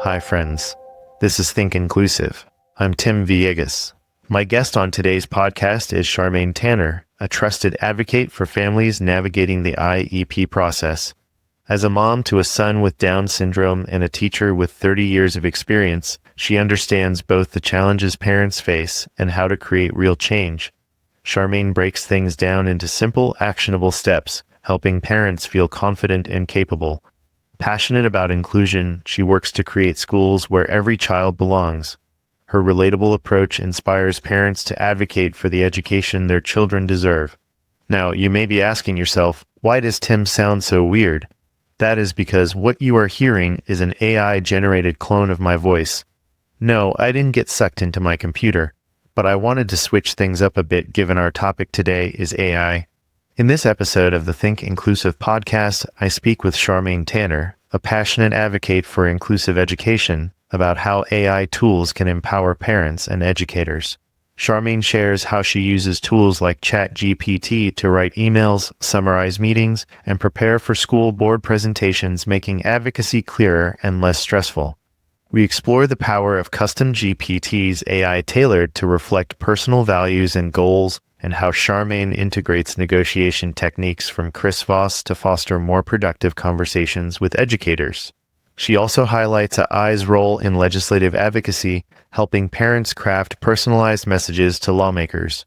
Hi, friends. This is Think Inclusive. I'm Tim Villegas. My guest on today's podcast is Charmaine Thaner, a trusted advocate for families navigating the IEP process. As a mom to a son with Down syndrome and a teacher with 30 years of experience, she understands both the challenges parents face and how to create real change. Charmaine breaks things down into simple, actionable steps, helping parents feel confident and capable. Passionate about inclusion, she works to create schools where every child belongs. Her relatable approach inspires parents to advocate for the education their children deserve. Now, you may be asking yourself, why does Tim sound so weird? That is because what you are hearing is an AI-generated clone of my voice. No, I didn't get sucked into my computer, but I wanted to switch things up a bit given our topic today is AI. In this episode of the Think Inclusive podcast, I speak with Charmaine Thaner, a passionate advocate for inclusive education, about how AI tools can empower parents and educators. Charmaine shares how she uses tools like ChatGPT to write emails, summarize meetings, and prepare for school board presentations, making advocacy clearer and less stressful. We explore the power of custom GPT's AI tailored to reflect personal values and goals, and how Charmaine integrates negotiation techniques from Chris Voss to foster more productive conversations with educators. She also highlights AI's role in legislative advocacy, helping parents craft personalized messages to lawmakers.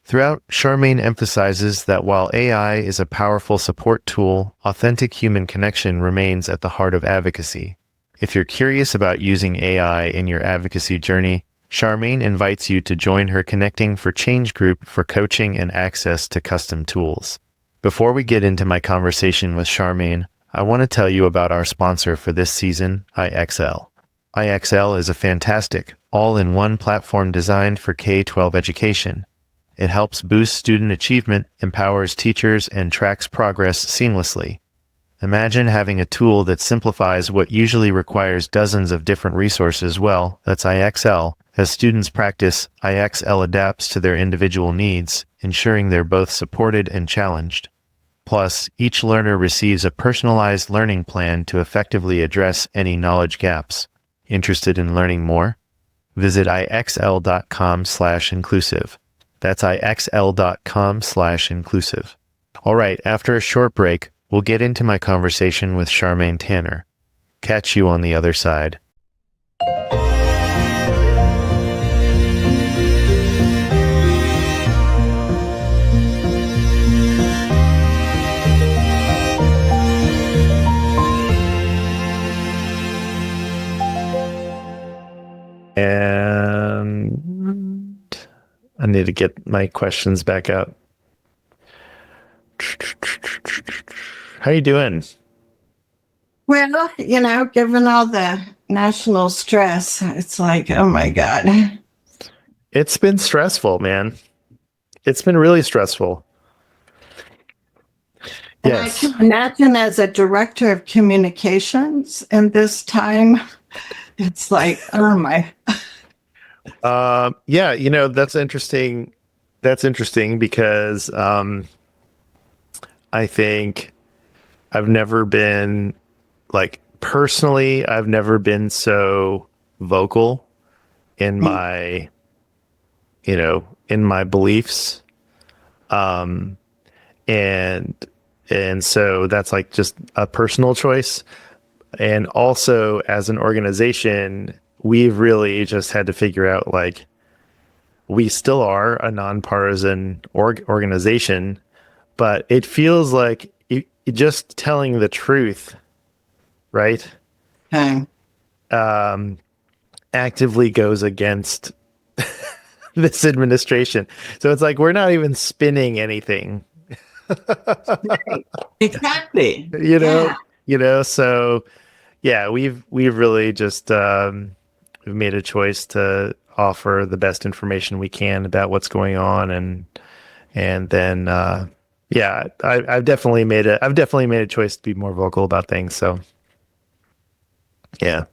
Throughout, Charmaine emphasizes that while AI is a powerful support tool, authentic human connection remains at the heart of advocacy. If you're curious about using AI in your advocacy journey, Charmaine invites you to join her Connecting for Change group for coaching and access to custom tools. Before we get into my conversation with Charmaine, I want to tell you about our sponsor for this season, IXL. IXL is a fantastic, all-in-one platform designed for K-12 education. It helps boost student achievement, empowers teachers, and tracks progress seamlessly. Imagine having a tool that simplifies what usually requires dozens of different resources. Well, that's IXL. As students practice, IXL adapts to their individual needs, ensuring they're both supported and challenged. Plus, each learner receives a personalized learning plan to effectively address any knowledge gaps. Interested in learning more? Visit ixl.com/inclusive. That's ixl.com/inclusive. All right, after a short break, we'll get into my conversation with Charmaine Thaner. Catch you on the other side. And I need to get my questions back up. How you doing? Well, given all the national stress, it's like, oh my God. It's been stressful, man. It's been really stressful. And Yes. I can imagine as a director of communications in this time, it's like, oh my. Yeah, that's interesting. That's interesting because I think I've never been personally, I've never been so vocal in my, in my beliefs. And so that's like just a personal choice. And also as an organization, we've really just had to figure out we still are a nonpartisan organization, but it feels like just telling the truth, right? Okay. Actively goes against this administration. So it's like we're not even spinning anything. Exactly. So yeah, we've really just we've made a choice to offer the best information we can about what's going on, and then yeah, I've definitely made a choice to be more vocal about things. So yeah.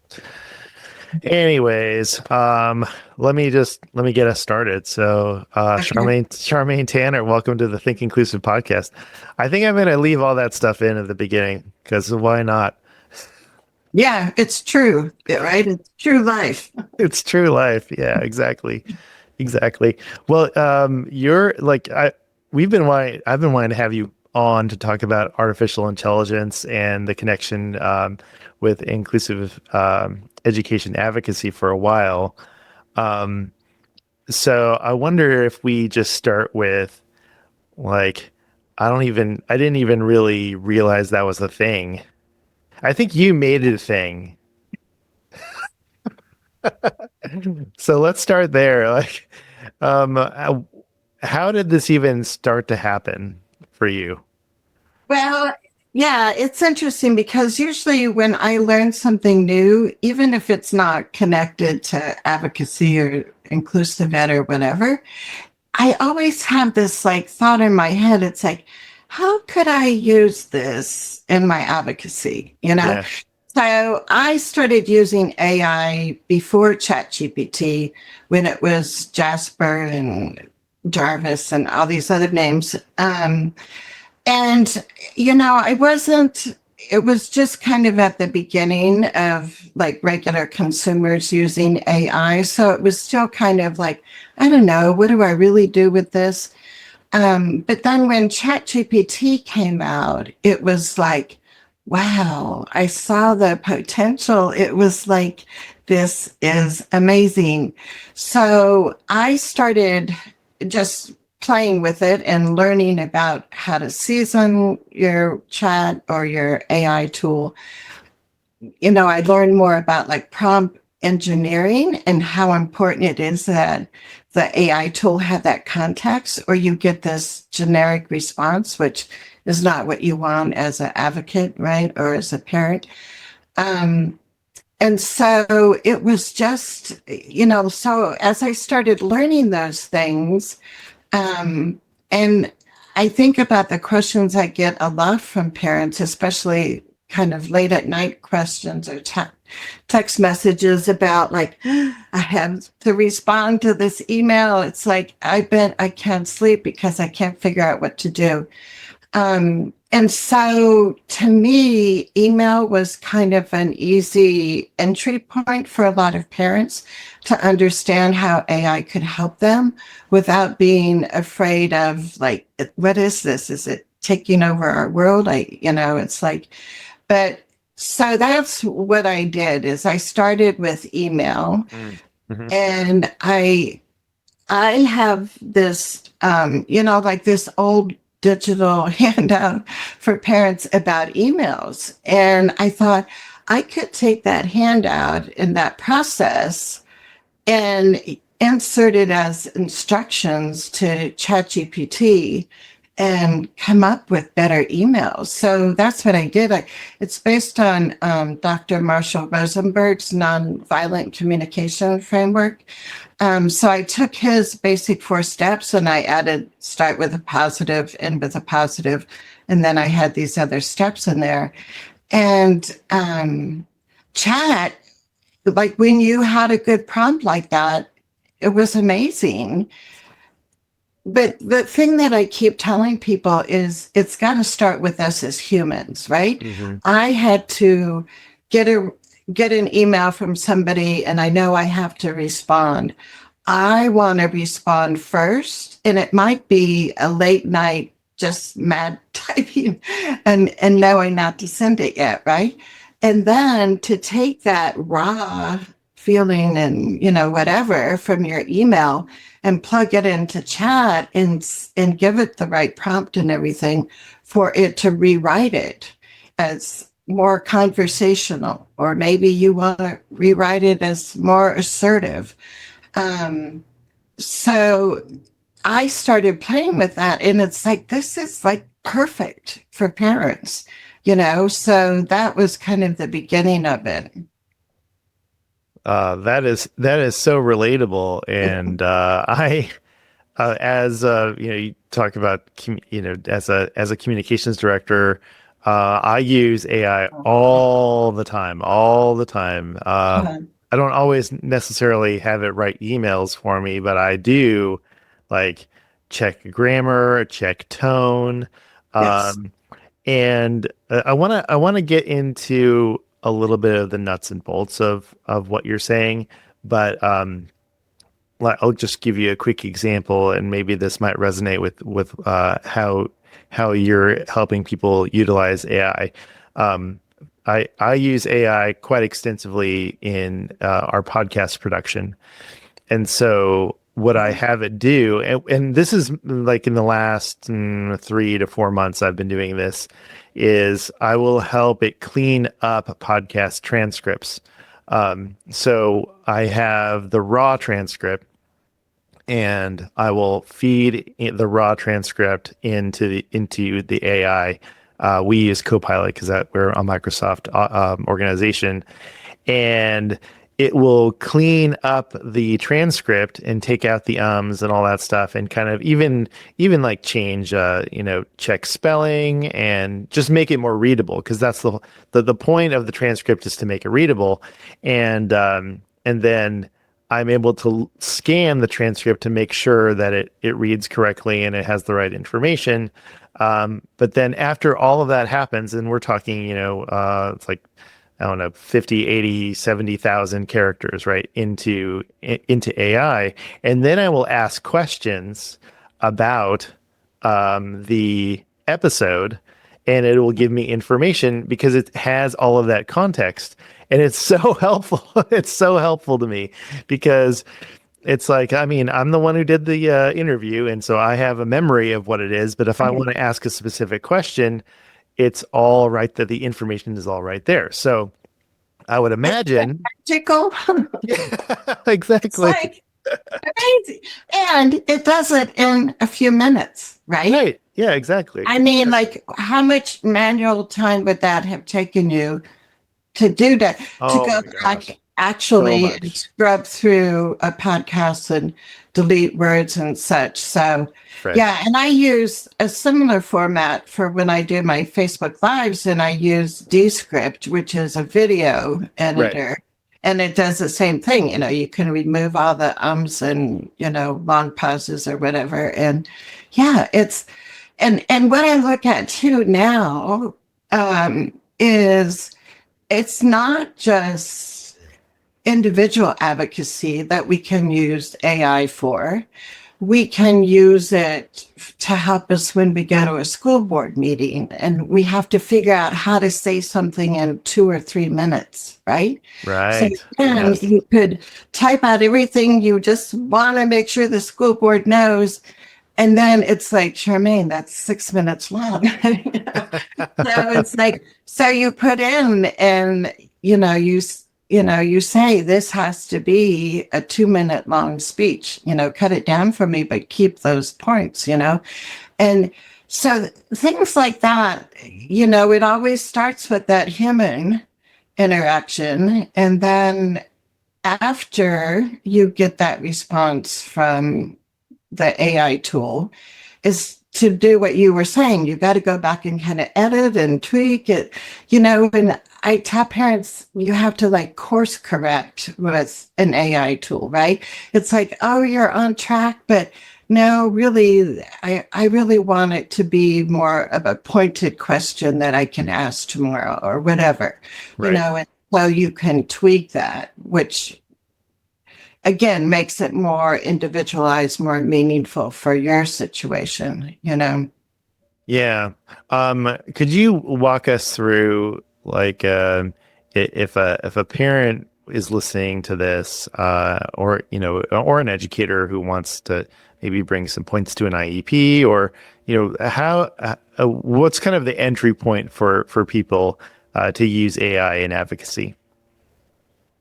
Anyways, let me get us started. So, Charmaine Thaner, welcome to the Think Inclusive podcast. I think I'm going to leave all that stuff in at the beginning because why not? Yeah, it's true, right? It's true life. It's true life. Yeah, exactly. Exactly. Well, you're like I've been wanting to have you on to talk about artificial intelligence and the connection with inclusive education advocacy for a while. Um, so I wonder if we just start with like I didn't even really realize that was a thing. I think you made it a thing. So let's start there. Like, how did this even start to happen for you? Well, yeah, it's interesting because usually when I learn something new, even if it's not connected to advocacy or inclusive ed or whatever, I always have this like thought in my head. It's like, how could I use this in my advocacy? You know? Yeah. So I started using AI before ChatGPT when it was Jasper and Jarvis and all these other names. And, I wasn't, it was just kind of at the beginning of like regular consumers using AI. So it was still kind of like, I don't know, what do I really do with this? But then when ChatGPT came out, it was like, wow, I saw the potential. It was like, this is amazing. So I started just playing with it and learning about how to season your chat or your AI tool. I learned more about like prompt engineering and how important it is that the AI tool have that context or you get this generic response, which is not what you want as an advocate, right? Or as a parent. Um, and so it was just, so as I started learning those things, and I think about the questions I get a lot from parents, especially kind of late at night questions or text messages about like, I have to respond to this email. It's like, I can't sleep because I can't figure out what to do. And so to me, email was kind of an easy entry point for a lot of parents to understand how AI could help them without being afraid of like, what is this? Is it taking over our world? It's like, but so that's what I did is I started with email Mm-hmm. and I have this, like this old digital handout for parents about emails. And I thought I could take that handout in that process and insert it as instructions to ChatGPT and come up with better emails. So that's what I did. It's based on Dr. Marshall Rosenberg's nonviolent communication framework. So I took his basic 4 steps and I added start with a positive, end with a positive, and then I had these other steps in there. And chat, like when you had a good prompt like that, it was amazing. But the thing that I keep telling people is it's got to start with us as humans, right? Mm-hmm. I had to get a get an email from somebody and I know I have to respond. I want to respond first, and it might be a late night, just mad typing and knowing not to send it yet, right? And then to take that raw feeling and whatever from your email and plug it into chat and give it the right prompt and everything for it to rewrite it as more conversational, or maybe you want to rewrite it as more assertive. um, so I started playing with that, and it's like, this is like perfect for parents, So that was kind of the beginning of it. That is so relatable, and I as you talk about as a communications director, I use AI all the time. I don't always necessarily have it write emails for me, but I do like check grammar, check tone, Yes. um, and I want to get into a little bit of the nuts and bolts of what you're saying, but I'll just give you a quick example, and maybe this might resonate with how you're helping people utilize AI. I use AI quite extensively in our podcast production. And so what I have it do, and this is like in the last 3 to 4 months I've been doing this, is I will help it clean up podcast transcripts. So I have the raw transcript, and I will feed the raw transcript into the AI. We use Copilot because we're a Microsoft organization, and it will clean up the transcript and take out the ums and all that stuff, and kind of even like change, check spelling and just make it more readable, because that's the point of the transcript, is to make it readable, and then I'm able to scan the transcript to make sure that it reads correctly and it has the right information. But then after all of that happens, and we're talking, it's like, I don't know, 50, 80, 70,000 characters, right, into AI. And then I will ask questions about the episode, and it will give me information because it has all of that context. And it's so helpful. It's so helpful to me, because it's like, I mean, I'm the one who did the interview, and so I have a memory of what it is. But if I want to ask a specific question, it's all right, that the information is all right there. So I would imagine. Practical. Yeah, exactly. It's like amazing. And it does it in a few minutes, right? Right. Yeah, exactly. I mean, like, how much manual time would that have taken you to do that? Oh, to go my gosh. back actually So much. scrub through a podcast and delete words and such. So Right. yeah, and I use a similar format for when I do my Facebook Lives, and I use Descript, which is a video editor. And it does the same thing. You can remove all the ums and, long pauses or whatever. And yeah, and what I look at too now is it's not just individual advocacy that we can use AI for. We can use it to help us when we go to a school board meeting and we have to figure out how to say something in 2 or 3 minutes, right? Right. So then you could type out everything you just want to make sure the school board knows. And then it's like, Charmaine, that's 6 minutes long. So it's like, so you put in and, you say this has to be a 2-minute long speech, cut it down for me, but keep those points, And so things like that, it always starts with that human interaction. And then after you get that response from the AI tool, is to do what you were saying. You got to go back and kind of edit and tweak it, and I tell parents, you have to like course correct with an AI tool, right? It's like, oh, you're on track, but no, really, I really want it to be more of a pointed question that I can ask tomorrow or whatever, Right. and so you can tweak that, which again makes it more individualized, more meaningful for your situation, Yeah. Could you walk us through, like, if a parent is listening to this, or an educator who wants to maybe bring some points to an IEP, or how what's kind of the entry point for people to use AI in advocacy?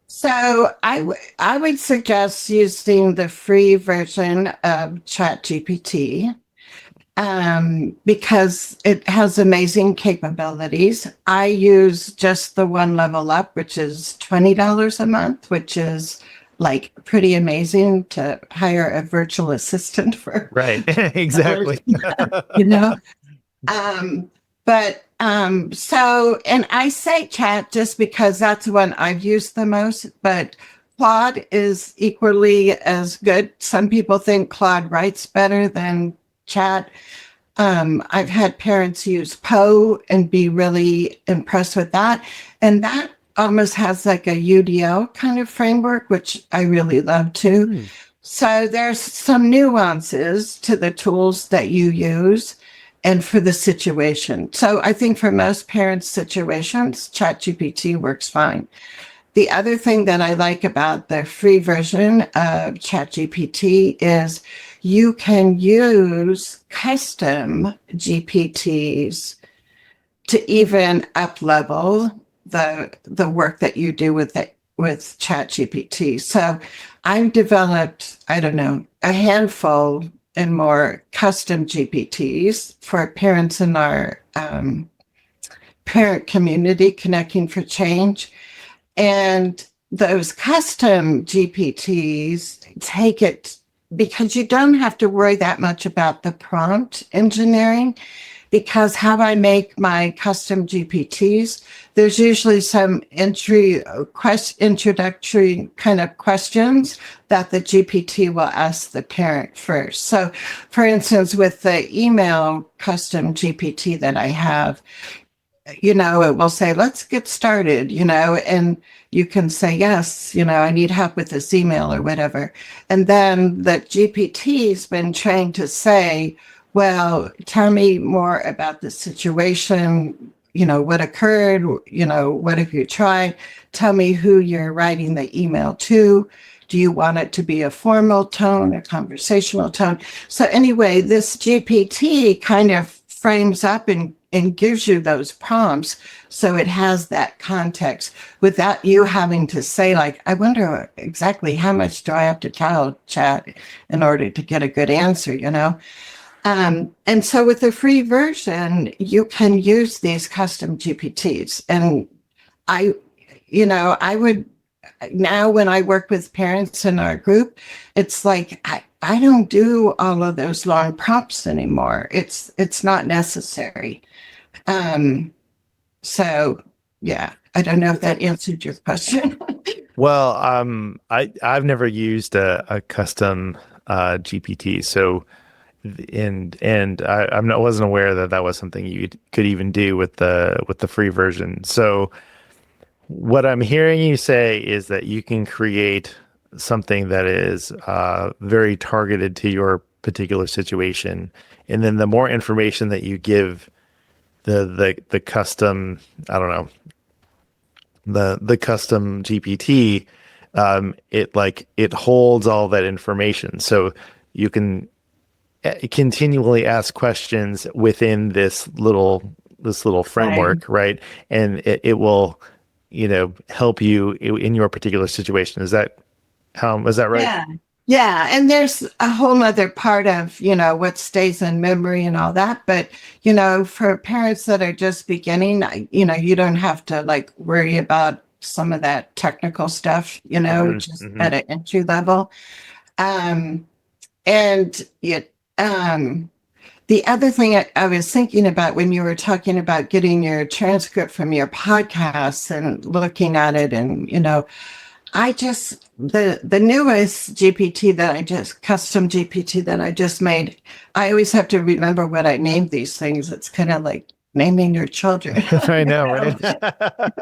So I would suggest using the free version of ChatGPT because it has amazing capabilities. I use just the one level up, which is $20 a month, which is like pretty amazing to hire a virtual assistant for. Right. Exactly. you know, so, and I say chat just because that's the one I've used the most, but Claude is equally as good. Some people think Claude writes better than chat. I've had parents use Poe and be really impressed with that. And that almost has like a UDL kind of framework, which I really love too. Hmm. So there's some nuances to the tools that you use and for the situation. So I think for most parents' situations, ChatGPT works fine. The other thing that I like about the free version of ChatGPT is you can use custom GPTs to even up level the work that you do with ChatGPT. So I've developed, I don't know, a handful and more custom GPTs for parents in our parent community connecting for change. And those custom GPTs take it because you don't have to worry that much about the prompt engineering. Because how I make my custom GPTs, there's usually some introductory kind of questions that the GPT will ask the parent first. So, for instance, with the email custom GPT that I have, it will say, let's get started, and you can say, yes, I need help with this email or whatever. And then the GPT's been trained to say, well, tell me more about the situation, what occurred, what have you tried? Tell me who you're writing the email to. Do you want it to be a formal tone, a conversational tone? So anyway, this GPT kind of frames up and gives you those prompts so it has that context without you having to say, like, I wonder exactly how much do I have to tell chat in order to get a good answer, And so with the free version, you can use these custom GPTs. And I would now when I work with parents in our group, it's like I don't do all of those long prompts anymore. It's not necessary. Um, so yeah, I don't know if that answered your question. Well, I've never used a custom GPT, so I wasn't aware that that was something you could even do with the free version. So what I'm hearing you say is that you can create something that is very targeted to your particular situation, and then the more information that you give the custom, I don't know, the custom GPT, it holds all that information, so you can continually ask questions within this little Right. framework, right? And it will, help you in your particular situation. Is that right? Yeah. Yeah. And there's a whole other part of, what stays in memory and all that. But, for parents that are just beginning, you don't have to like worry about some of that technical stuff, Hmm. just Hmm. at an entry level. Um, and it, the other thing I was thinking about when you were talking about getting your transcript from your podcasts and looking at it and, the newest GPT that custom GPT that I just made, I always have to remember what I named these things. It's kind of like naming your children. I know, right?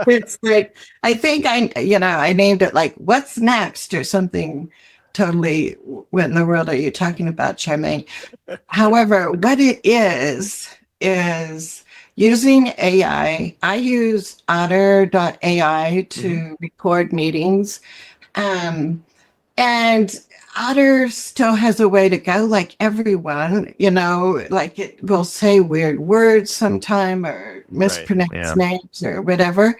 It's like I think I named it like "What's Next" or something. Totally, what in the world are you talking about, Charmaine? However, what it is using AI. I use Otter.ai Hmm. to record meetings. Um, and Otter still has a way to go, like everyone, like it will say weird words sometime or Right. mispronounce Yeah. names or whatever.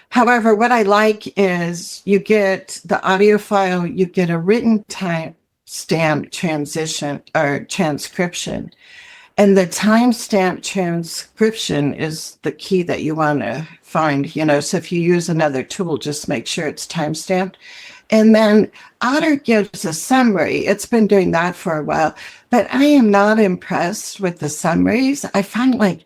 However, what I like is you get the audio file, you get a written time stamp transition or transcription. And the timestamp transcription is the key that you want to find, So if you use another tool, just make sure it's timestamped. And then Otter gives a summary. It's been doing that for a while, but I am not impressed with the summaries. I find like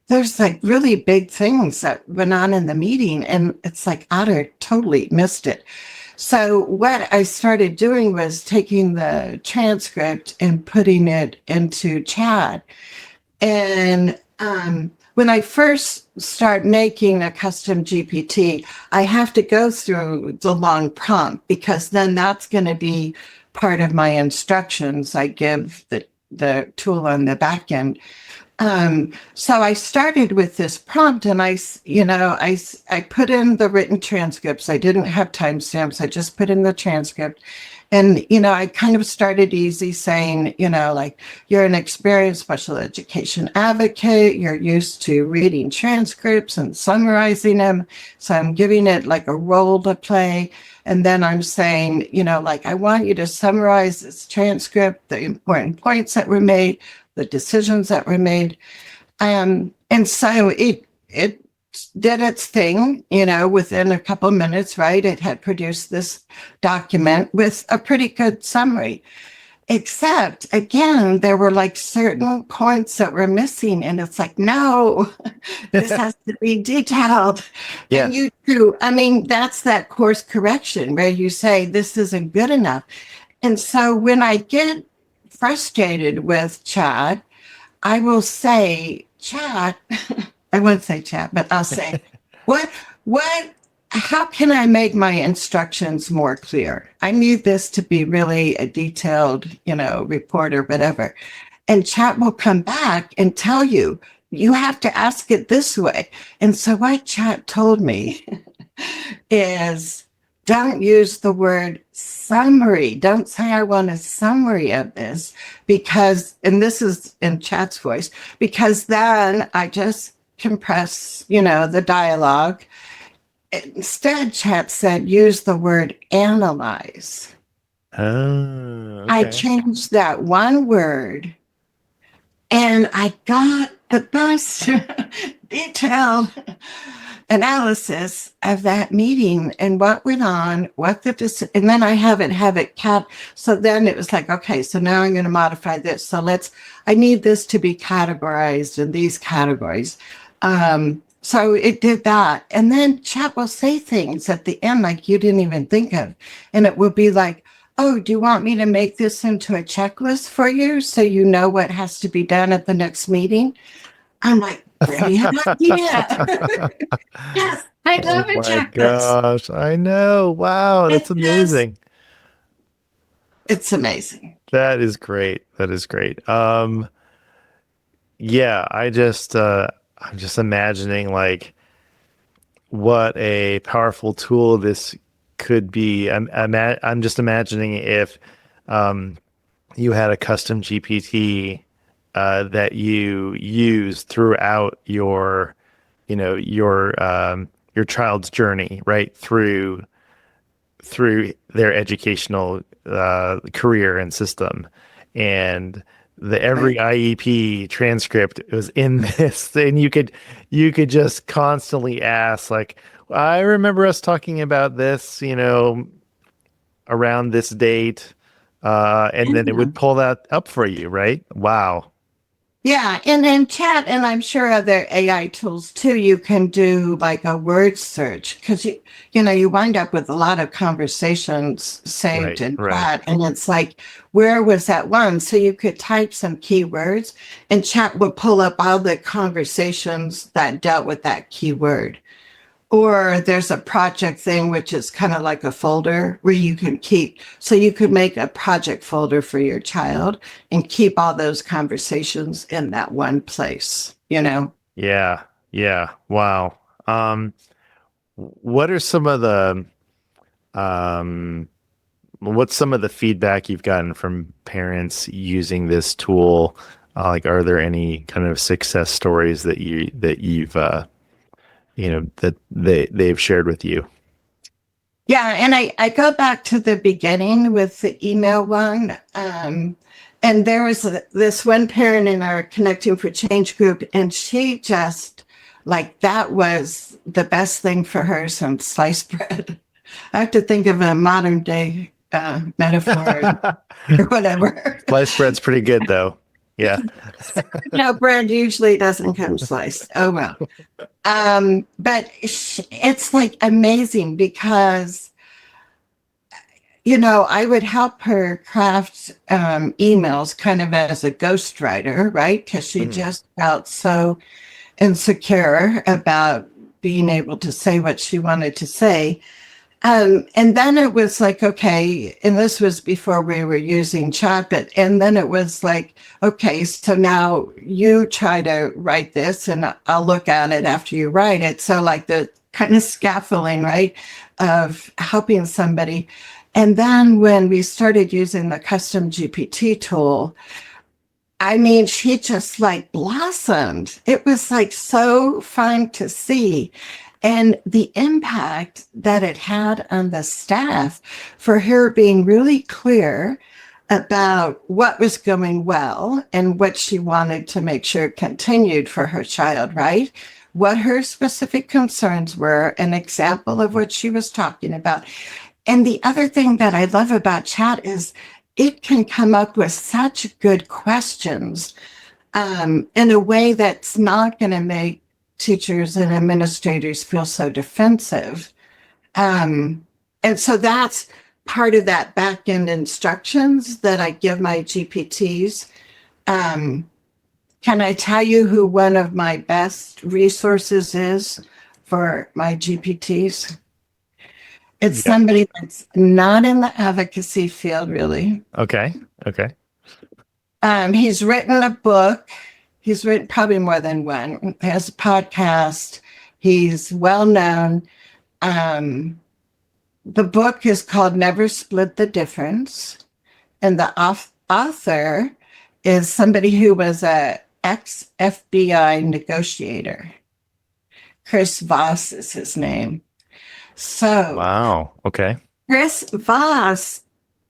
there's like really big things that went on in the meeting, and it's like Otter totally missed it. So what I started doing was taking the transcript and putting it into chat. And when I first start making a custom GPT, I have to go through the long prompt because then that's going to be part of my instructions I give the tool on the back end. So I started with this prompt and I put in the written transcripts. I didn't have timestamps. I just put in the transcript. And, I kind of started easy saying, like, you're an experienced special education advocate. You're used to reading transcripts and summarizing them. So I'm giving it like a role to play. And then I'm saying, like, I want you to summarize this transcript, the important points that were made, the decisions that were made. And so it did its thing, within a couple of minutes, right? It had produced this document with a pretty good summary. Except, again, there were like certain points that were missing. And it's like, no, this has to be detailed. Yeah. And you do. I mean, that's that course correction where you say, this isn't good enough. And so when I get frustrated with chat, I will say, chat, I won't say chat, but I'll say, how can I make my instructions more clear? I need this to be really a detailed, report or whatever. And chat will come back and tell you, you have to ask it this way. And so what chat told me is, don't use the word summary. Don't say, I want a summary of this because, and this is in chat's voice, because then I just compress, the dialogue. Instead, chat said, use the word analyze. Oh, okay. I changed that one word and I got the best detailed analysis of that meeting and what went on, and then I have it cat. So then it was like, okay, so now I'm going to modify this. So I need this to be categorized in these categories. So it did that. And then chat will say things at the end like you didn't even think of. And it will be like, oh, do you want me to make this into a checklist for you so you know what has to be done at the next meeting? I'm like, brilliant idea. Yes, I love a checklist. Gosh, I know. Wow, that's amazing. It's amazing. That is great. That is great. Yeah, I'm just imagining like what a powerful tool this could be. I'm just imagining if you had a custom GPT that you use throughout your child's journey, right? Through their educational career and system. And every IEP transcript was in this, and you could just constantly ask, like, I remember us talking about this, around this date, and then it would pull that up for you, right? Wow. Yeah, and in chat, and I'm sure other AI tools too, you can do like a word search because you wind up with a lot of conversations saved in chat, and it's like, where was that one? So you could type some keywords, and chat will pull up all the conversations that dealt with that keyword. Or there's a project thing, which is kind of like a folder where you can keep. So you could make a project folder for your child and keep all those conversations in that one place, Yeah. Yeah. Wow. What are some of the, what's some of the feedback you've gotten from parents using this tool? Like, are there any kind of success stories that you've that they've shared with you? Yeah, and I go back to the beginning with the email one. And there was this one parent in our Connecting for Change group, and she just, like, that was the best thing for her, some sliced bread. I have to think of a modern day metaphor or whatever. Sliced bread's pretty good, though. Yeah. No, bread usually doesn't come sliced. Oh, well. But it's like amazing because, I would help her craft emails kind of as a ghostwriter, right? Because she just felt so insecure about being able to say what she wanted to say. And then it was like, okay, and this was before we were using chat, but, and then it was like, okay, so now you try to write this and I'll look at it after you write it. So like the kind of scaffolding, right, of helping somebody. And then when we started using the custom GPT tool, I mean, she just like blossomed. It was like so fun to see. And the impact that it had on the staff for her being really clear about what was going well and what she wanted to make sure continued for her child, right? What her specific concerns were, an example of what she was talking about. And the other thing that I love about chat is it can come up with such good questions in a way that's not going to make teachers and administrators feel so defensive. And so that's part of that back end instructions that I give my GPTs. Can I tell you who one of my best resources is for my GPTs? It's somebody that's not in the advocacy field, really. Okay. He's written a book. He's written probably more than one. He has a podcast. He's well known. The book is called Never Split the Difference. And the author is somebody who was a ex-FBI negotiator. Chris Voss is his name. So, Wow. Okay. Chris Voss,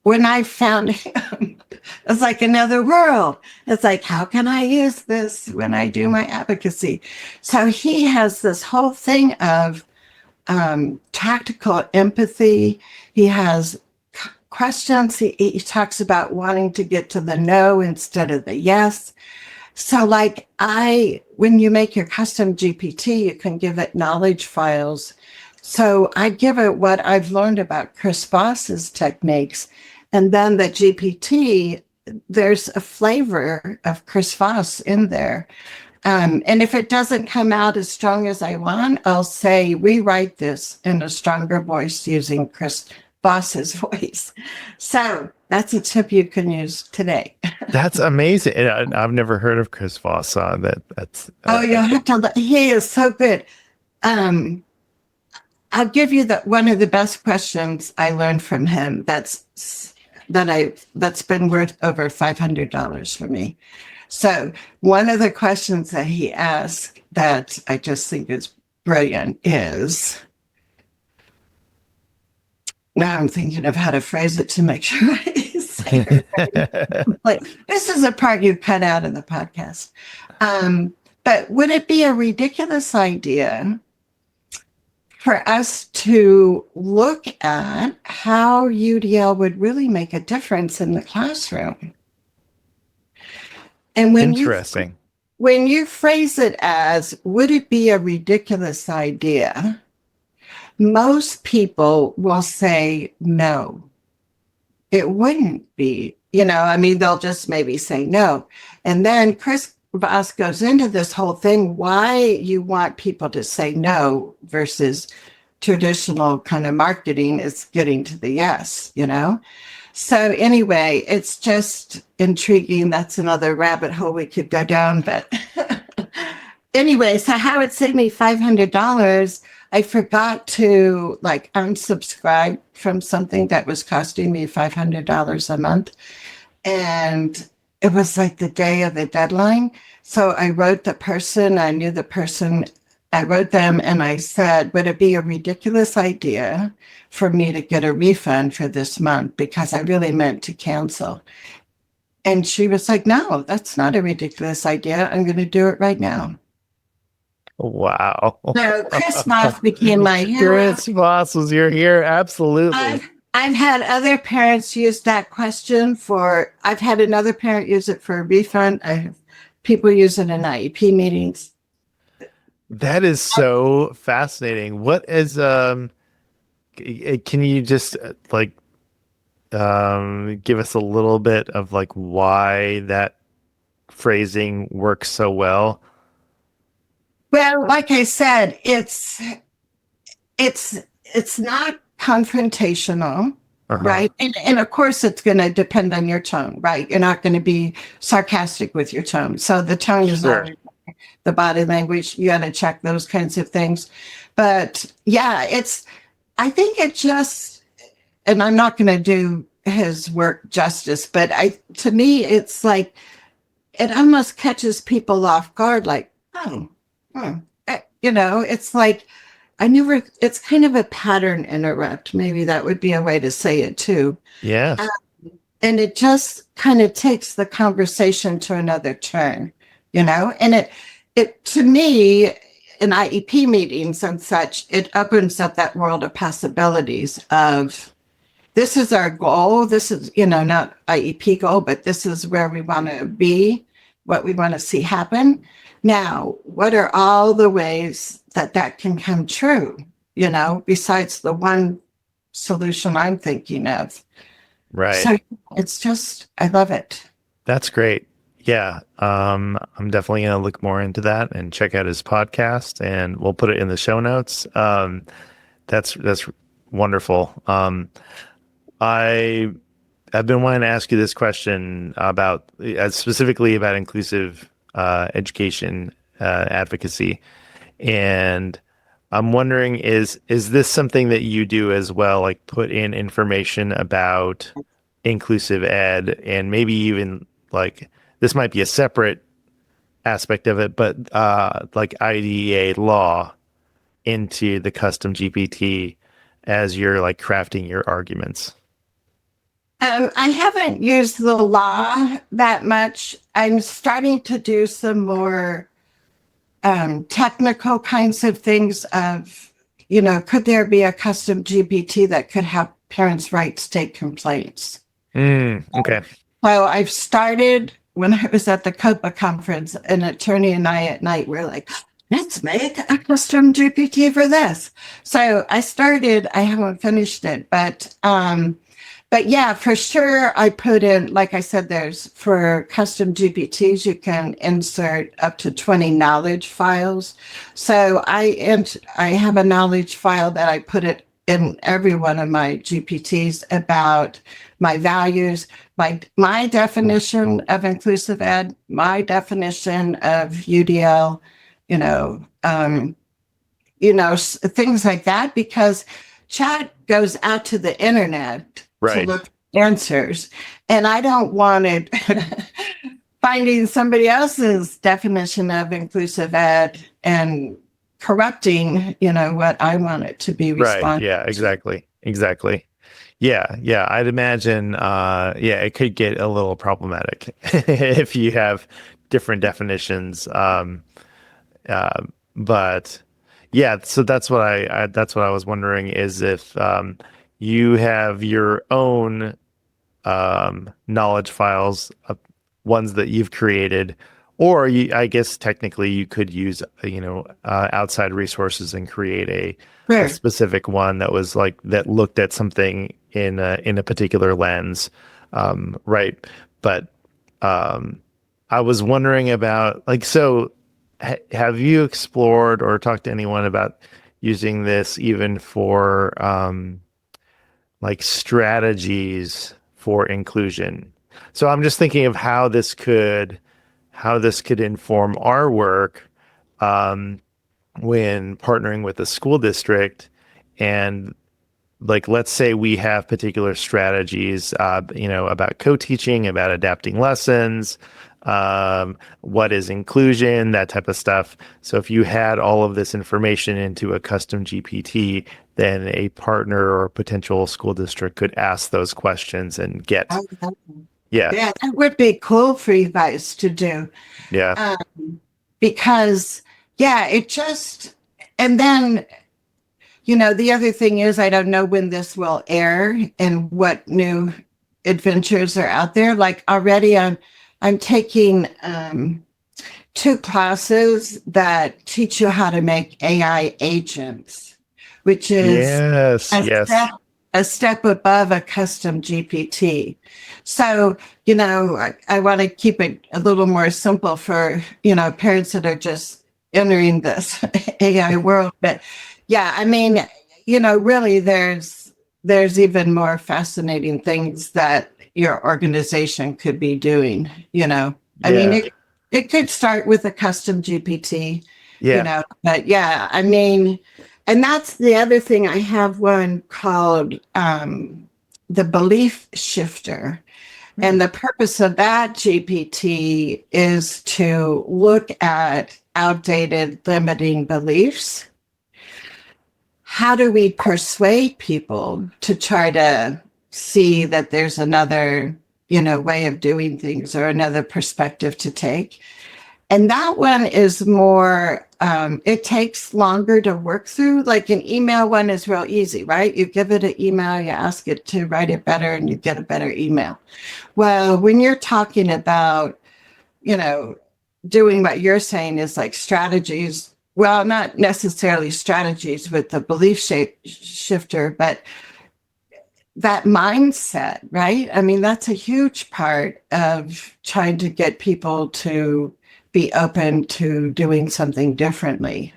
when I found him, it's like another world. It's like, how can I use this when I do my advocacy? So he has this whole thing of tactical empathy. He has questions. He talks about wanting to get to the no instead of the yes. So like when you make your custom GPT, you can give it knowledge files. So I give it what I've learned about Chris Voss's techniques. And then the GPT, there's a flavor of Chris Voss in there. And if it doesn't come out as strong as I want, I'll say, rewrite this in a stronger voice using Chris Voss's voice. So that's a tip you can use today. That's amazing. And I've never heard of Chris Voss. That's Oh, you'll have to. He is so good. I'll give you one of the best questions I learned from him. That's been worth over $500 for me. So one of the questions that he asked that I just think is brilliant is, now I'm thinking of how to phrase it to make sure I say it right. Like, this is a part you cut out of the podcast. But would it be a ridiculous idea for us to look at how UDL would really make a difference in the classroom? And when you phrase it as, would it be a ridiculous idea? Most people will say no. It wouldn't be, they'll just maybe say no. And then Chris Voss goes into this whole thing, why you want people to say no versus traditional kind of marketing is getting to the yes, So anyway, it's just intriguing. That's another rabbit hole we could go down. But anyway, so how it saved me $500, I forgot to unsubscribe from something that was costing me $500 a month. And it was like the day of the deadline. So I wrote the person, I knew the person, I wrote them and I said, would it be a ridiculous idea for me to get a refund for this month because I really meant to cancel? And she was like, no, that's not a ridiculous idea. I'm going to do it right now. Wow. So Chris Voss became my hero. Chris Voss was your hero. Absolutely. I've had other parents use that question I've had another parent use it for a refund. I have people use it in IEP meetings. That is so fascinating. What is, can you just give us a little bit of why that phrasing works so well? Well, like I said, it's it's not confrontational, Uh-huh. right? And of course it's going to depend on your tone, right? You're not going to be sarcastic with your tone. So the tone is Sure. always the body language. You got to check those kinds of things. But yeah, I think it just, and I'm not going to do his work justice, but to me, it's like, it almost catches people off guard, like, oh, hmm. It's like, it's kind of a pattern interrupt. Maybe that would be a way to say it too. Yeah. Uh, and it just kind of takes the conversation to another turn, and to me, in IEP meetings and such, it opens up that world of possibilities of this is our goal. This is, not IEP goal, but this is where we want to be, what we want to see happen. Now, what are all the ways that that can come true, besides the one solution I'm thinking of? Right. So it's just, I love it. That's great. Yeah. I'm definitely going to look more into that and check out his podcast, and we'll put it in the show notes. That's wonderful. I I've been wanting to ask you this question about specifically about inclusive education advocacy, and I'm wondering, is this something that you do as well, like put in information about inclusive ed, and maybe even like this might be a separate aspect of it, but like IDEA law into the custom GPT as you're like crafting your arguments. I haven't used the law that much. I'm starting to do some more technical kinds of things of, could there be a custom GPT that could help parents write state complaints? Okay. So I've started when I was at the COPA conference, an attorney and I at night were like, let's make a custom GPT for this. So I haven't finished it, but yeah, for sure, I put in, like I said, there's for custom GPTs, you can insert up to 20 knowledge files. So I have a knowledge file that I put it in every one of my GPTs about my values, my definition of inclusive ed, my definition of UDL, you know, um, things like that, because chat goes out to the internet to Right. look for answers. And I don't want it finding somebody else's definition of inclusive ed and corrupting, what I want it to be Right. responsive Yeah, to. exactly. Exactly. Yeah, yeah. I'd imagine yeah, it could get a little problematic if you have different definitions. Uh, but yeah, so that's what I was wondering, is if you have your own knowledge files, ones that you've created, or I guess technically you could use outside resources and create a Sure. specific one that was like that looked at something in a particular lens, right? But um, I was wondering about like, so have you explored or talked to anyone about using this even for like strategies for inclusion? So I'm just thinking of how this could inform our work um, when partnering with a school district, and like let's say we have particular strategies about co-teaching, about adapting lessons, what is inclusion, that type of stuff. So if you had all of this information into a custom GPT, then a partner or potential school district could ask those questions and get. Yeah. Yeah, that would be cool for you guys to do. Yeah. Because, yeah, and then, the other thing is, I don't know when this will air and what new adventures are out there. Like already I'm taking two classes that teach you how to make AI agents, which is Yes. a Yes. step a step above a custom GPT. So, I want to keep it a little more simple for, parents that are just entering this AI world. But yeah, I mean, really there's even more fascinating things that your organization could be doing, I mean, Yeah. it could start with a custom GPT, Yeah. but yeah, I mean, and that's the other thing. I have one called the belief shifter. Hmm. And the purpose of that GPT is to look at outdated limiting beliefs. How do we persuade people to try to see that there's another, way of doing things or another perspective to take? And that one is more, it takes longer to work through. Like an email one is real easy, right? You give it an email, you ask it to write it better, and you get a better email. Well, when you're talking about, you know, doing what you're saying is like strategies, well, not necessarily strategies with the belief shifter, but that mindset, right? I mean, that's a huge part of trying to get people to be open to doing something differently,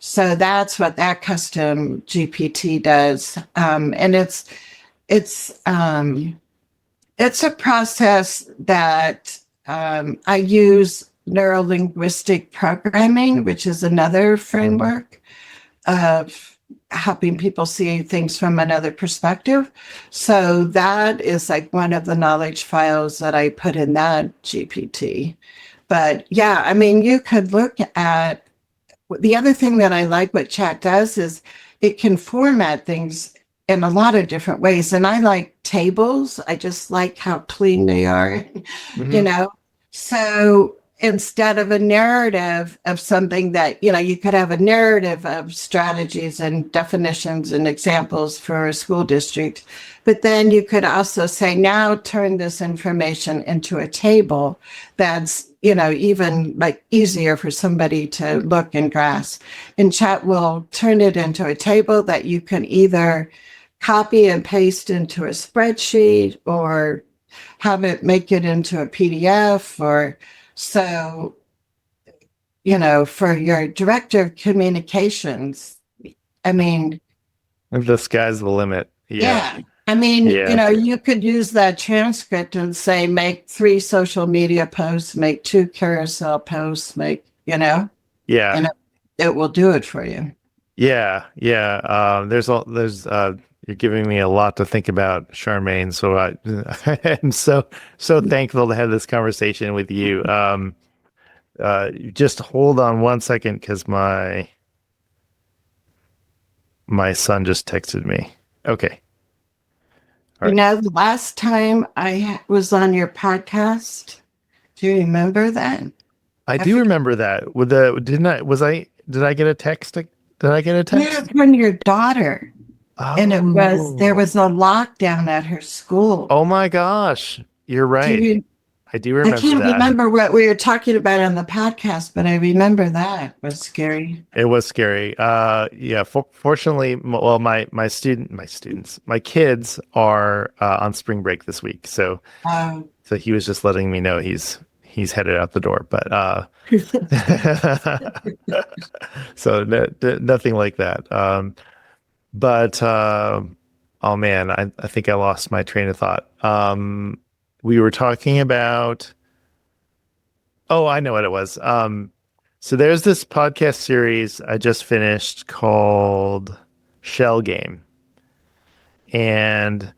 So that's what that custom GPT does. And it's, it's a process that I use neuro-linguistic programming, which is another framework of helping people see things from another perspective. So that is like one of the knowledge files that I put in that GPT. But yeah, I mean, you could look at the other thing that I like what chat does is it can format things in a lot of different ways. And I like tables. I just like how clean they are, you Hmm. know? So instead of a narrative of something that, you could have a narrative of strategies and definitions and examples for a school district, but then you could also say, now turn this information into a table that's, even like easier for somebody to look and grasp. And chat will turn it into a table that you can either copy and paste into a spreadsheet or have it make it into a PDF or so, for your director of communications. I mean, The sky's the limit. Yeah. yeah. I mean, Yeah. you could use that transcript and say, make 3 social media posts, make 2 carousel posts, Yeah. and it will do it for you. Yeah. Yeah. There's you're giving me a lot to think about, Charmaine. So I'm so thankful to have this conversation with you. Just hold on one second because my son just texted me. Okay. All right. The last time I was on your podcast, do you remember that? I I do forget. remember that. Did I get a text? Did I get a Yeah, text? from your daughter. And there Oh. was a lockdown at her school. Oh my gosh. You're Do right. you, I do I remember can't that. remember what we were talking about on the podcast, but I remember that it was scary. It was scary. Yeah, fortunately, well, my kids are on spring break this week. Um, So he was just letting me know he's headed out the door, but so nothing like that. But oh man, I think I lost my train of thought. We were talking about, oh, I know what it was. So there's this podcast series I just finished called Shell Game, and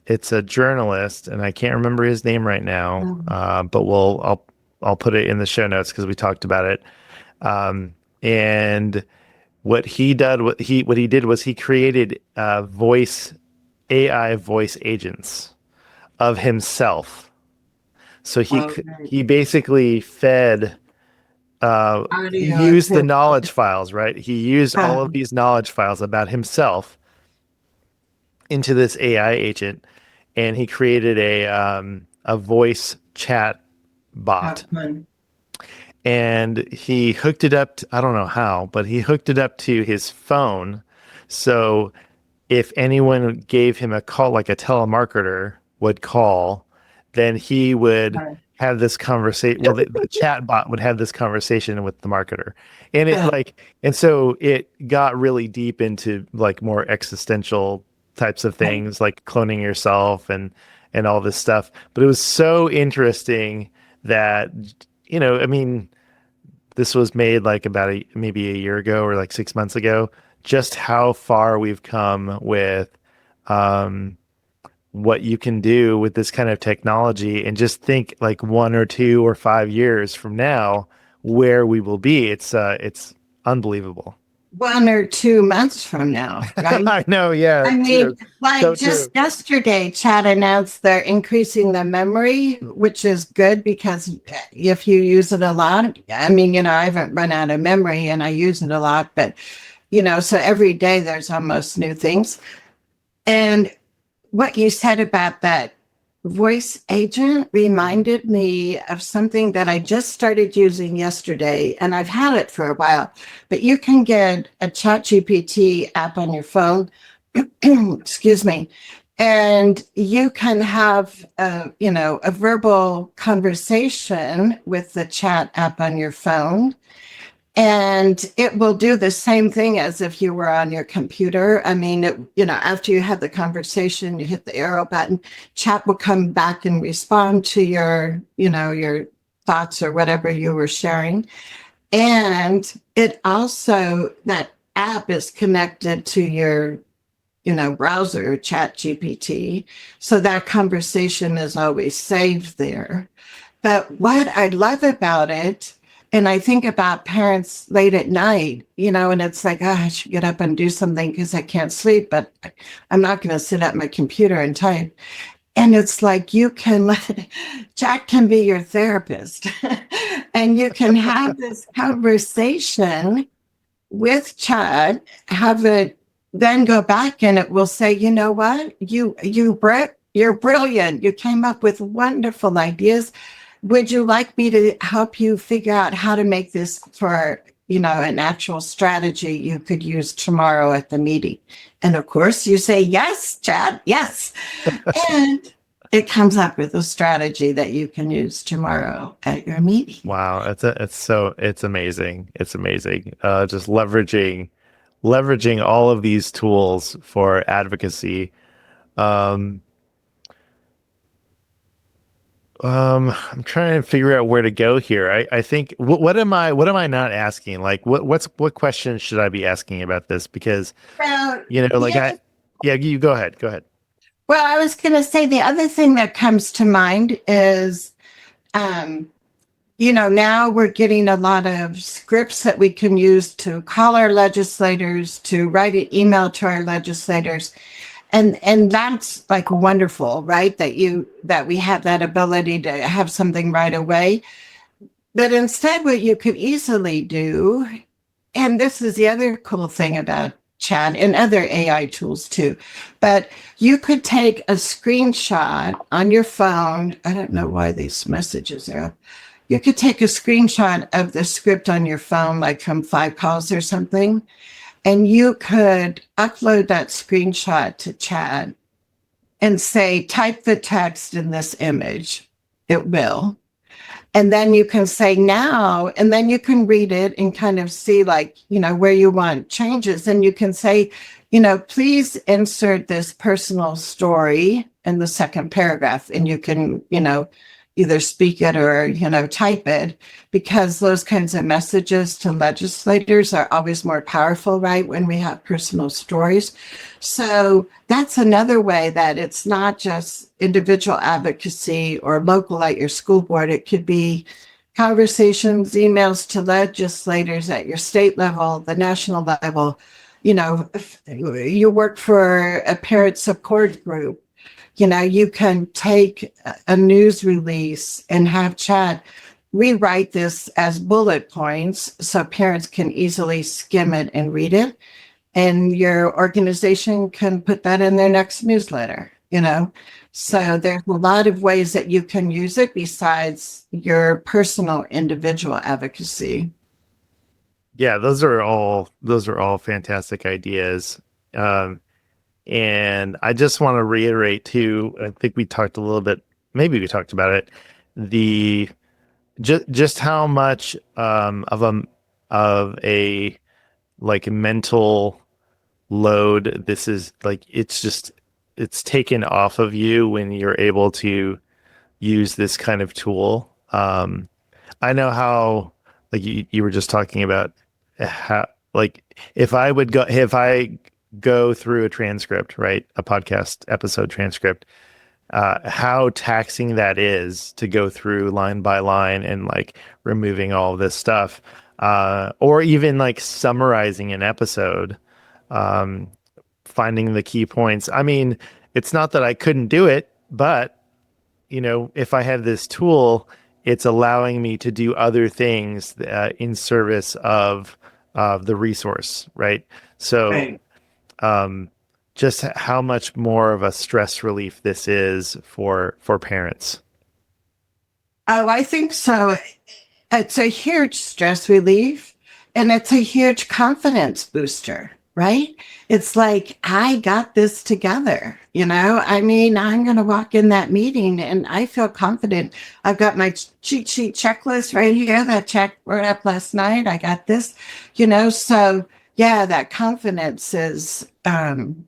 it's a journalist, and I can't remember his name right now, but I'll put it in the show notes because we talked about it. And what he did was he created voice AI voice agents of himself. So right. he basically fed he Audio and used the film. knowledge files, right? He used all of Um, these knowledge files about himself into this AI agent, and he created a voice chat bot, fun. and he hooked it up to, I don't know how, but he hooked it up to his phone. So if anyone gave him a call, like a telemarketer would call, then he would have this conversation. Well, the chat bot would have this conversation with the marketer, and Yeah. and so it got really deep into like more existential types of things, like cloning yourself and all this stuff. But it was so interesting that, I mean, this was made like about maybe a year ago or like 6 months ago. Just how far we've come with um, what you can do with this kind of technology, and just think like 1 or 2 or 5 years from now where we will be. It's unbelievable. 1 or 2 months from now, right? I know. Yeah. I mean, True. like So just true. yesterday, Chad announced they're increasing the memory, which is good because if you use it a lot, I mean, I haven't run out of memory and I use it a lot, but, so every day there's almost new things. And what you said about that voice agent reminded me of something that I just started using yesterday, and I've had it for a while. But you can get a ChatGPT app on your phone, excuse me, and you can have a verbal conversation with the chat app on your phone, and it will do the same thing as if you were on your computer. I mean, after you have the conversation, you hit the arrow button, chat will come back and respond to your thoughts or whatever you were sharing. And it also, that app is connected to your, browser, chat GPT. So that conversation is always saved there. But what I love about it, and I think about parents late at night, and it's like, I should get up and do something because I can't sleep, but I'm not going to sit at my computer and type. And it's like you can let chat can be your therapist, and you can have this conversation with chat, have it then go back and it will say, you know what, you're brilliant. You came up with wonderful ideas. Would you like me to help you figure out how to make this for, an actual strategy you could use tomorrow at the meeting? And of course you say, yes, Chad, yes. And it comes up with a strategy that you can use tomorrow at your meeting. Wow. It's amazing. It's amazing. Just leveraging all of these tools for advocacy. Um, I'm trying to figure out where to go here. I think what am I not asking? Like what questions should I be asking about this? Because, Well, like yeah. yeah, you go ahead. Go ahead. Well, I was going to say the other thing that comes to mind is, um, now we're getting a lot of scripts that we can use to call our legislators, to write an email to our legislators. And that's like wonderful, right? That we have that ability to have something right away. But instead, what you could easily do, and this is the other cool thing about chat and other AI tools too, but you could take a screenshot on your phone. I don't know why these messages are up. You could take a screenshot of the script on your phone, like from 5 calls or something, and you could upload that screenshot to chat and say, type the text in this image. It will. And then you can say now, and then you can read it and kind of see, like, where you want changes. And you can say, please insert this personal story in the second paragraph. And you can, either speak it or, type it, because those kinds of messages to legislators are always more powerful, right? When we have personal stories. So that's another way that it's not just individual advocacy or local at your school board. It could be conversations, emails to legislators at your state level, the national level. If you work for a parent support group, you can take a news release and have chat rewrite this as bullet points so parents can easily skim it and read it. And your organization can put that in their next newsletter. So there's a lot of ways that you can use it besides your personal individual advocacy. Yeah, those are all fantastic ideas. Um, and I just want to reiterate too, I think we talked a little bit, maybe we talked about it. the just how much of a like mental load this is, like it's taken off of you when you're able to use this kind of tool. I know how, like you were just talking about how, like if I go through a transcript, right, a podcast episode transcript, how taxing that is to go through line by line and like removing all of this stuff, or even like summarizing an episode, um, finding the key points. I mean, it's not that I couldn't do it, but if I have this tool, it's allowing me to do other things in service of the resource, right? So, Right. um, just how much more of a stress relief this is for parents. Oh, I think so. It's a huge stress relief and it's a huge confidence booster, right? It's like, I got this together. I mean, I'm going to walk in that meeting and I feel confident. I've got my cheat sheet checklist right here that check wrote up last night. I got this, so yeah, that confidence is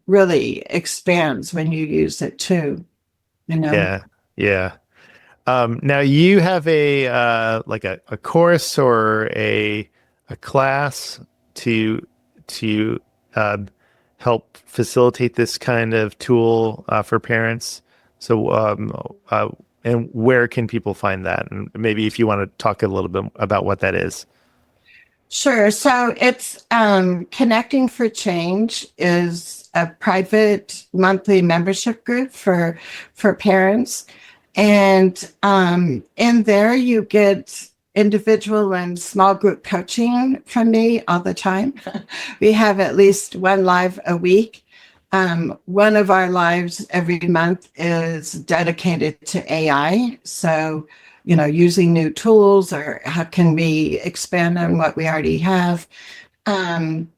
really expands when you use it too, you know. Yeah, yeah. Now you have a like a course or a class to to um, help facilitate this kind of tool for parents. So, uh, and where can people find that? And maybe if you want to talk a little bit about what that is. Sure. So it's Connecting for Change is a private monthly membership group for parents, and in there you get individual and small group coaching from me all the time. We have at least one live a week. One of our lives every month is dedicated to AI. So using new tools or how can we expand on what we already have. Um,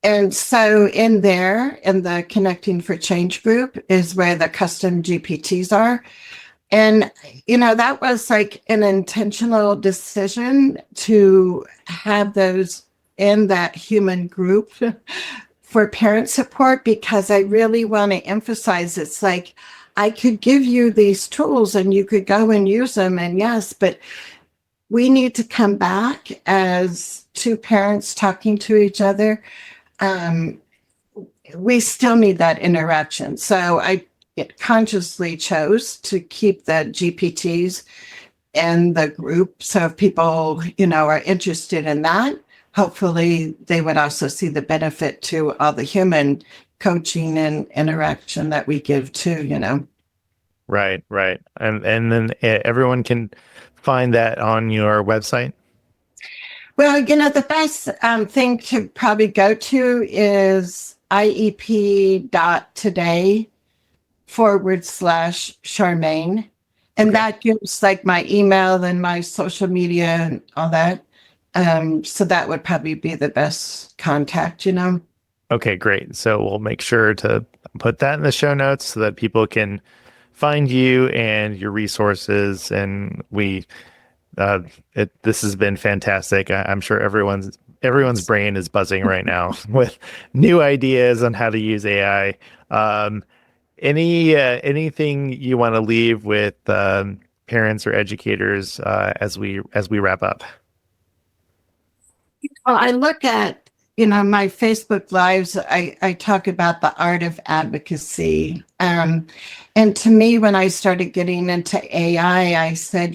and so in there, in the Connecting for Change group is where the custom GPTs are. And, that was like an intentional decision to have those in that human group for parent support because I really want to emphasize it's like I could give you these tools and you could go and use them. And yes, but we need to come back as two parents talking to each other. Um, we still need that interaction. So I consciously chose to keep the GPTs in the group. So if people, are interested in that, hopefully they would also see the benefit to all the human coaching and interaction that we give too. Right, right. And then everyone can find that on your website. Well, the best thing to probably go to is iep.today/Charmaine. And Okay. that gives like my email and my social media and all that. So that would probably be the best contact. Okay, great. So we'll make sure to put that in the show notes so that people can find you and your resources. And uh, this has been fantastic. I'm sure everyone's brain is buzzing right now with new ideas on how to use AI. Anything you want to leave with parents or educators as we wrap up? Well, I look at, my Facebook lives, I talk about the art of advocacy. And to me, when I started getting into AI, I said,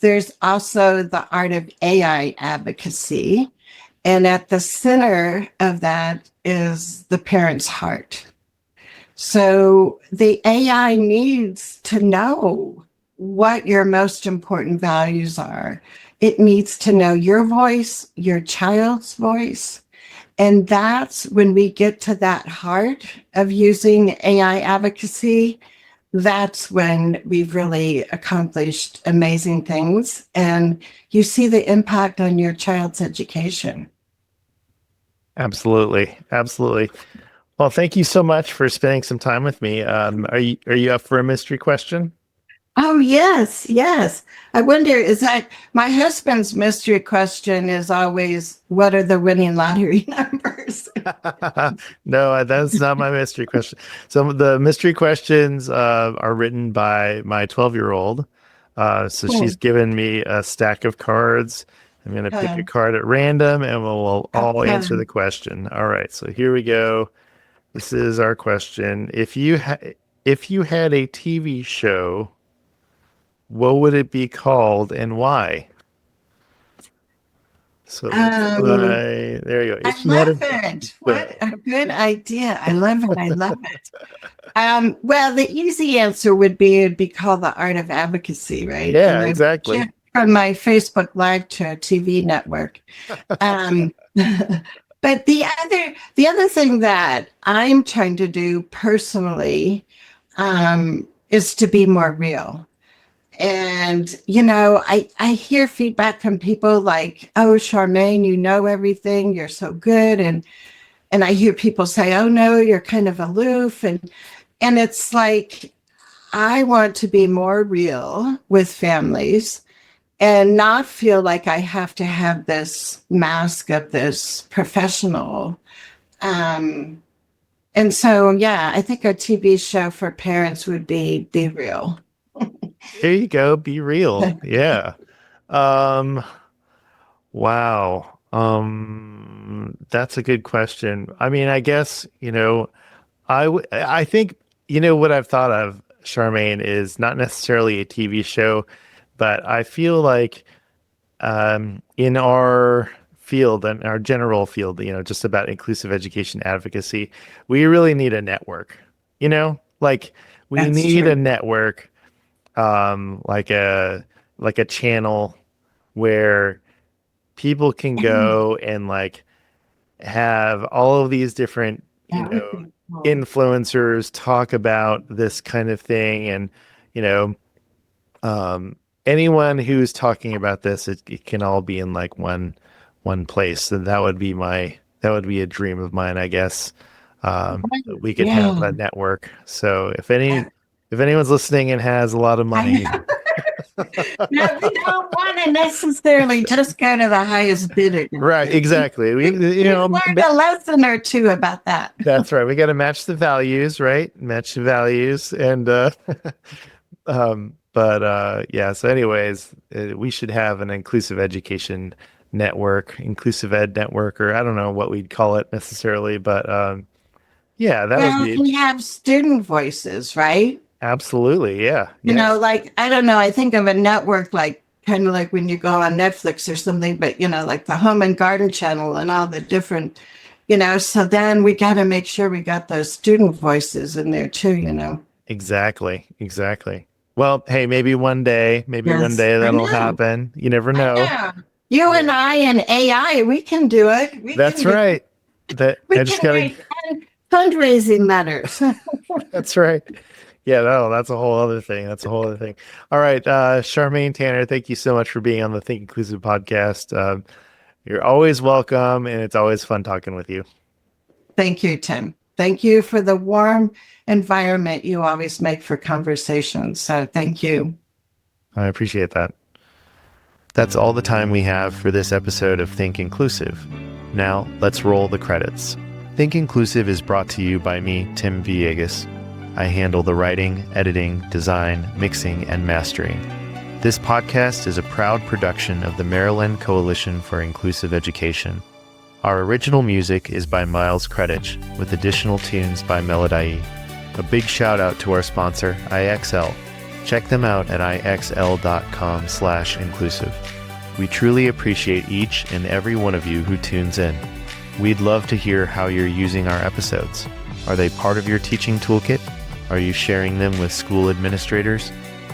there's also the art of AI advocacy. And at the center of that is the parent's heart. So the AI needs to know what your most important values are. It needs to know your voice, your child's voice. And that's when we get to that heart of using AI advocacy. That's when we've really accomplished amazing things. And you see the impact on your child's education. Absolutely, absolutely. Well, thank you so much for spending some time with me. Are you up for a mystery question? Oh, yes, yes. I wonder, is that my husband's mystery question is always, what are the winning lottery numbers? No, that's not my mystery question. So the mystery questions are written by my 12-year-old. So she's Cool. given me a stack of cards. I'm going to pick a Uh, card at random and we'll all answer the okay. question. All right, so here we go. This is our question. If you had a TV show, what would it be called and why? So that's Um, why. There you go. I If you had love a it. What show. a good idea. I love it. I love it. Well, the easy answer would be it'd be called the art of advocacy, right? And Yeah, I exactly. shift from my Facebook Live to a TV network. Um, but the other thing that I'm trying to do personally is to be more real. And I hear feedback from people like, "Oh, Charmaine, you know everything. You're so good," and I hear people say, "Oh no, you're kind of aloof," and it's like I want to be more real with families and not feel like I have to have this mask of this professional. Um, and so, yeah, I think a TV show for parents would be real. There you go. Be real. Yeah. Um, wow. That's a good question. I mean, I guess, I think, what I've thought of, Charmaine, is not necessarily a TV show, but I feel like in our field and our general field, just about inclusive education advocacy, we really need a network, like we That's need a true. network, like a channel where people can go and like have all of these different, That would be cool. influencers talk about this kind of thing. And, you know, um, anyone who's talking about this, it can all be in like one place. And that would be a dream of mine, I guess. That we could have Yeah. a network. So if anyone's listening and has a lot of I money, know. No, we don't want to necessarily just go to the highest bidder. right, exactly. We've learned a lesson or two about that. That's right. We got to match the values, right? Match the values. And, but, yeah. So anyways, we should have an inclusive education network, inclusive ed network, or I don't know what we'd call it necessarily, but, yeah, that would Well, be we have student voices, right? absolutely. Yeah. Yeah. Like, I don't know, I think of a network like kind of like when you go on Netflix or something, but like the Home and Garden Channel and all the different, so then we got to make sure we got those student voices in there too. Exactly. Exactly. Well, hey, maybe one Yes, day I that'll know. happen. You never I know. know. You Yeah. and I and AI, we can do it. We That's can do right. That we I just can gotta, write fundraising letters. that's right. Yeah, no, that's a whole other thing. That's a whole other thing. All right, Charmaine Tanner, thank you so much for being on the Think Inclusive podcast. You're always welcome, and it's always fun talking with you. Thank you, Tim. Thank you for the warm environment you always make for conversations. So thank you. I appreciate that. That's all the time we have for this episode of Think Inclusive. Now, let's roll the credits. Think Inclusive is brought to you by me, Tim Villegas. I handle the writing, editing, design, mixing, and mastering. This podcast is a proud production of the Maryland Coalition for Inclusive Education. Our original music is by Miles Credich, with additional tunes by Melody. A big shout out to our sponsor, IXL. Check them out at ixl.com/inclusive. We truly appreciate each and every one of you who tunes in. We'd love to hear how you're using our episodes. Are they part of your teaching toolkit? Are you sharing them with school administrators?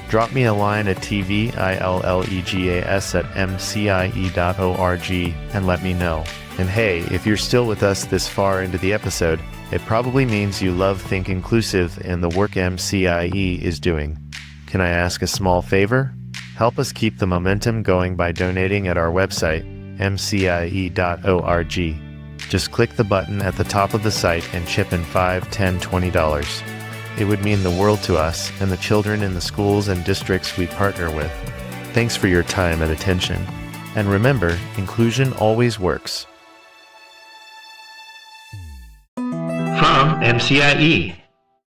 Drop me a line at tvillegas@mcie.org and let me know. And hey, if you're still with us this far into the episode, it probably means you love Think Inclusive and the work MCIE is doing. Can I ask a small favor? Help us keep the momentum going by donating at our website, mcie.org. Just click the button at the top of the site and chip in $5, $10, $20. It would mean the world to us and the children in the schools and districts we partner with. Thanks for your time and attention. And remember, inclusion always works. From MCIE.